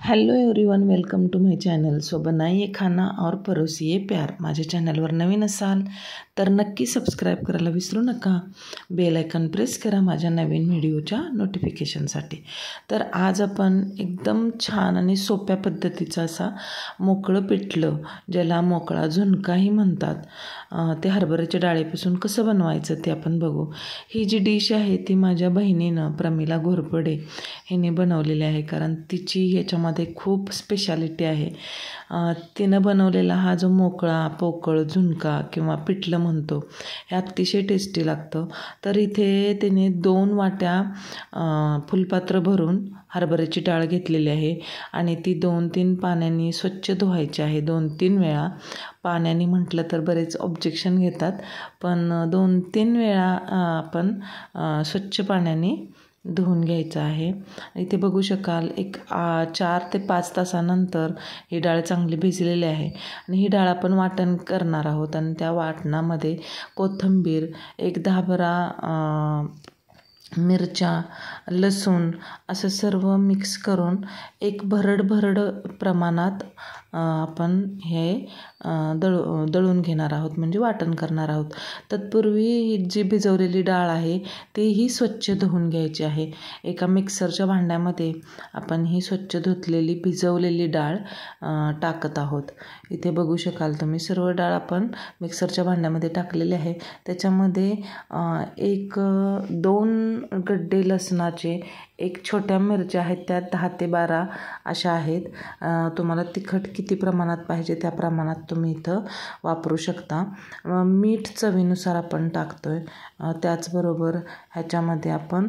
Hello everyone, welcome to my channel. So बनाइए खाना और परोसिए प्यार. माझ्या चॅनलवर नवीन असाल तर नक्की सबस्क्राईब करायला विसरू नका. बेल आयकॉन प्रेस करा माझ्या नवीन व्हिडिओच्या नोटिफिकेशनसाठी. तर आज आपण एकदम छान आणि सोप्या पद्धतीचा असा मोकळं पिठलं, ज्याला मोकळा झुणकाही म्हणतात, ते हरभऱ्याच्या डाळीपासून कसं बनवायचं ते आपण बघू. ही जी डिश आहे ती माझ्या बहिणीनं, प्रमिला घोरपडे, हिने बनवलेली आहे. कारण तिची ह्याच्यामध्ये खूप स्पेशालिटी आहे. तिनं बनवलेला हा जो मोकळा पोकळ झुणका किंवा पिठलं म्हणतो, हे अतिशय टेस्टी लागतं. तर इथे तिने 2 वाट्या फुलपात्र भरून हरभऱ्याची डाळ घेतलेली आहे आणि ती 2-3 पाण्याने स्वच्छ धुवायची आहे. 2-3 वेळा. पाण्याने म्हटलं तर बरेच ऑब्जेक्शन घेतात, पण 2-3 वेळा आपण स्वच्छ पाण्याने धुवून घ्यायचं आहे. इथे बघू शकाल 4 ते 5 तासानंतर ही डाळ चांगली भिजलेली आहे आणि ही डाळ आपण वाटण करणार आहोत. आणि त्या वाटणामध्ये कोथिंबीर, 10-12 मिरच्या, लसूण असं सर्व मिक्स करून एक भरड प्रमाणात आपण हे दळून घेणार आहोत, म्हणजे वाटण करणार आहोत. तत्पूर्वी ही जी भिजवलेली डाळ आहे तीही स्वच्छ धुवून घ्यायची आहे. एका मिक्सरच्या भांड्यामध्ये आपण ही स्वच्छ धुतलेली भिजवलेली डाळ टाकत आहोत. इथे बघू शकाल तुम्ही सर्व डाळ आपण मिक्सरच्या भांड्यामध्ये टाकलेली आहे. त्याच्यामध्ये 2 गड्डे लसणाचे, 1 छोट्या मिरच्या आहेत, त्या 10 ते 12 अशा आहेत. तुम्हाला तिखट किती प्रमाणात पाहिजे त्या प्रमाणात तुम्ही इथं वापरू शकता. मीठ चवीनुसार आपण टाकतोय. त्याचबरोबर ह्याच्यामध्ये आपण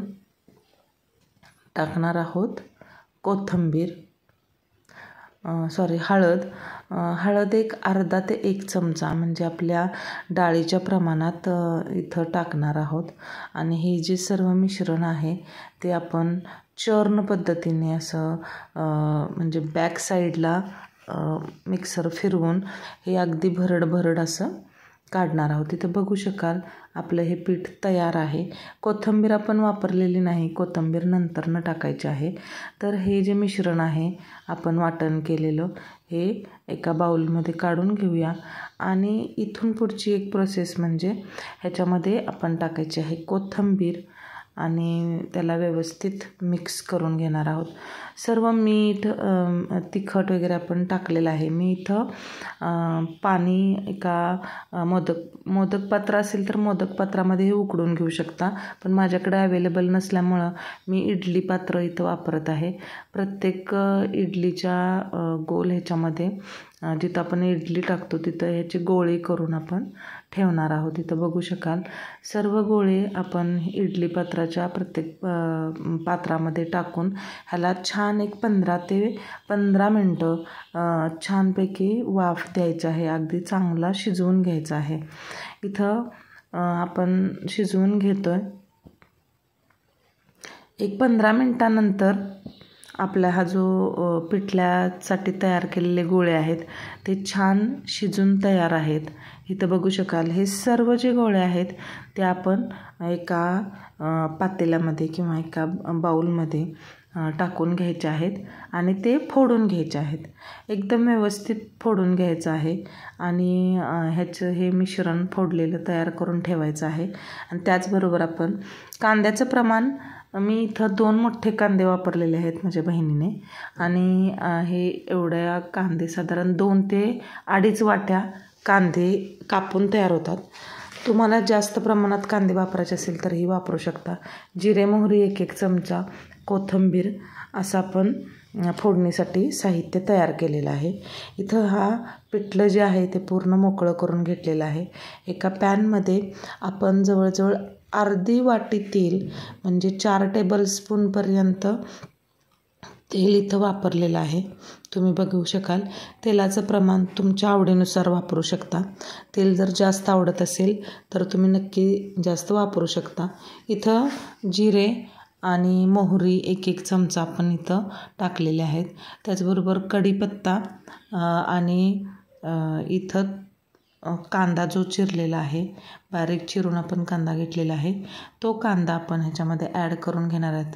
टाकणार आहोत हळद एक अर्धा ते 1 चमचा, म्हणजे आपल्या डाळीच्या प्रमाणात इथं टाकणार आहोत. आणि हे जे सर्व मिश्रण आहे ते आपण चर्न पद्धतीने असं म्हणजे बॅक साईडला मिक्सर फिरवून हे अगदी भरड असं काढणार आहोत. इथं बघू शकाल आपलं हे पीठ तयार आहे. कोथिंबीर आपण वापरलेली नाही, कोथिंबीर नंतरनं टाकायची आहे. तर हे जे मिश्रण आहे आपण वाटण केलेलं, हे एका बाउलमध्ये काढून घेऊया. आणि इथून पुढची एक प्रोसेस म्हणजे ह्याच्यामध्ये आपण टाकायची आहे कोथिंबीर आणि त्याला व्यवस्थित मिक्स करून घेणार आहोत. सर्व मीठ, तिखट वगैरे आपण टाकलेलं आहे. मी इथं पाणी एका मोदक पात्र असेल तर मोदक पात्रामध्ये उकडून घेऊ शकता, पण माझ्याकडे अवेलेबल नसल्यामुळं मी इडली पात्र इथं वापरत आहे. प्रत्येक इडलीच्या गोल ह्याच्यामध्ये जिथं आपण इडली टाकतो तिथं ह्याचे गोळे करून आपण ठेवणार आहोत. इथं बघू शकाल सर्व गोळे आपण इडली पात्राच्या प्रत्येक पात्रामध्ये टाकून ह्याला छान एक 15 ते 15 मिनटं छानपैकी वाफ द्यायचं आहे. अगदी चांगला शिजवून घ्यायचा आहे. इथं आपण शिजवून घेतोय. एक 15 मिनटानंतर आपला हा जो पिठल्यासाठी तयार केलेले गोळे आहेत ते छान शिजून तयार आहेत. इथं बघू शकाल हे सर्व जे गोळे आहेत ते आपण एका पातेल्यामध्ये किंवा एका बाउलमध्ये टाकून घ्यायचे आहेत आणि ते फोडून घ्यायचे आहेत. एकदम व्यवस्थित फोडून घ्यायचं आहे आणि ह्याचं हे मिश्रण फोडलेलं तयार करून ठेवायचं आहे. आणि त्याचबरोबर आपण कांद्याचं प्रमाण, मी इथं 2 मोठे कांदे वापरलेले आहेत माझ्या बहिणीने. आणि हे एवढ्या कांदे साधारण 2 ते 2.5 वाट्या कांदे कापून तयार होतात. तुम्हाला जास्त प्रमाणात कांदे वापरायचे असेल तर ही वापरू शकता. जिरे मोहरी 1 चमचा, कोथिंबीर असं आपण फोडणीसाठी साहित्य तयार केलेलं आहे. इथं हा पिठलं जे आहे ते पूर्ण मोकळं करून घेतलेलं आहे. एका पॅनमध्ये आपण जवळजवळ अर्धी वाटी तेल, म्हणजे 4 टेबलस्पूनपर्यंत तेल इथं वापरलेलं आहे. तुम्ही बघू शकाल तेलाचं प्रमाण तुमच्या आवडीनुसार वापरू शकता. तेल जर जास्त आवडत असेल तर तुम्ही नक्की जास्त वापरू शकता. इथं जिरे आणि मोहरी 1 चमचा आपण इथं टाकलेले आहेत. त्याचबरोबर कढीपत्ता आणि इथं कांदा जो चिरलेला आहे, बारीक चिरून आपण कांदा घेतलेला आहे, तो कांदा आपण ह्याच्यामध्ये ॲड करून घेणार आहेत.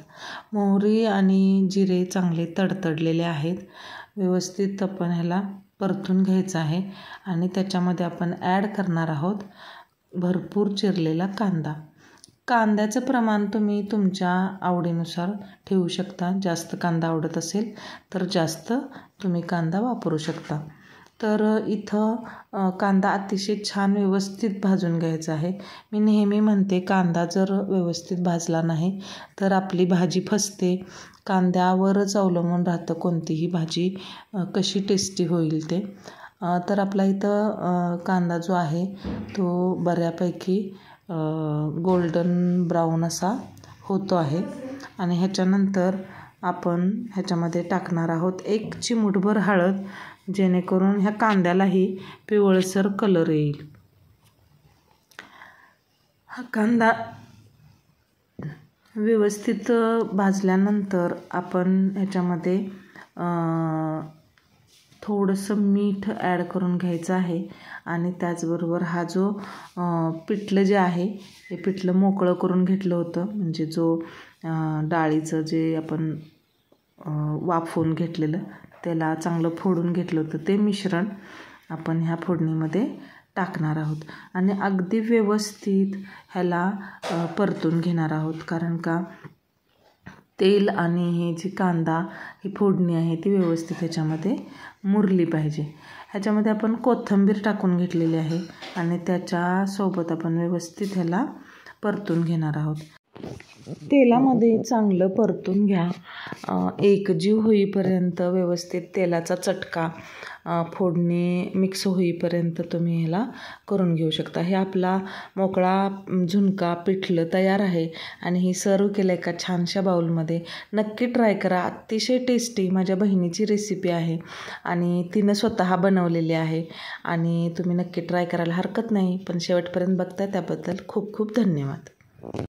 मोहरी आणि जिरे चांगले तडतडलेले आहेत. व्यवस्थित आपण ह्याला परतून घ्यायचं आहे आणि त्याच्यामध्ये आपण ॲड करणार आहोत भरपूर चिरलेला कांदा. कांद्याचं प्रमाण तुम्ही तुमच्या आवडीनुसार ठेवू शकता. जास्त कांदा आवडत असेल तर जास्त तुम्ही कांदा वापरू शकता. तर इथं कांदा अतिशय छान व्यवस्थित भाजून घ्यायचा आहे. मी नेहमी म्हणते, कांदा जर व्यवस्थित भाजला नाही तर आपली भाजी फसते. कांद्यावरच अवलंबून राहतं कोणतीही भाजी कशी टेस्टी होईल ते. तर आपला इथं कांदा जो आहे तो बऱ्यापैकी गोल्डन ब्राऊन असा होतो आहे. आणि ह्याच्यानंतर आपण ह्याच्यामध्ये टाकणार आहोत 1 चिमूटभर हळद, जेणेकरून ह्या कांद्यालाही पिवळसर कलर येईल. हा कांदा व्यवस्थित भाजल्यानंतर आपण ह्याच्यामध्ये थोडंसं मीठ ॲड करून घ्यायचं आहे आणि त्याचबरोबर हा जो पिठलं जे आहे हे पिठलं मोकळं करून घेतलं होतं, म्हणजे जो डाळीचं जे आपण वाफवून घेतलेलं त्याला चांगलं फोडून घेतलं होतं, ते मिश्रण आपण ह्या फोडणीमध्ये टाकणार आहोत आणि अगदी व्यवस्थित ह्याला परतून घेणार आहोत. कारण का तेल आणि हे जी कांदा ही फोडणी आहे ती व्यवस्थित ह्याच्यामध्ये मुरली पाहिजे. ह्याच्यामध्ये आपण कोथिंबीर टाकून घेतलेली आहे आणि त्याच्यासोबत आपण व्यवस्थित ह्याला परतून घेणार आहोत. तेलामध्ये चांगलं परतून घ्या. एकजीव होईपर्यंत व्यवस्थित तेलाचा चटका फोडणी मिक्स होईपर्यंत तुम्ही ह्याला करून घेऊ शकता. हे आपला मोकळा झुणका पिठलं तयार आहे आणि ही सर्व केलं एका छानशा बाउलमध्ये. नक्की ट्राय करा. अतिशय टेस्टी माझ्या बहिणीची रेसिपी आहे आणि तिनं स्वतः बनवलेली आहे आणि तुम्ही नक्की ट्राय करायला हरकत नाही. पण शेवटपर्यंत बघताय त्याबद्दल खूप खूप धन्यवाद.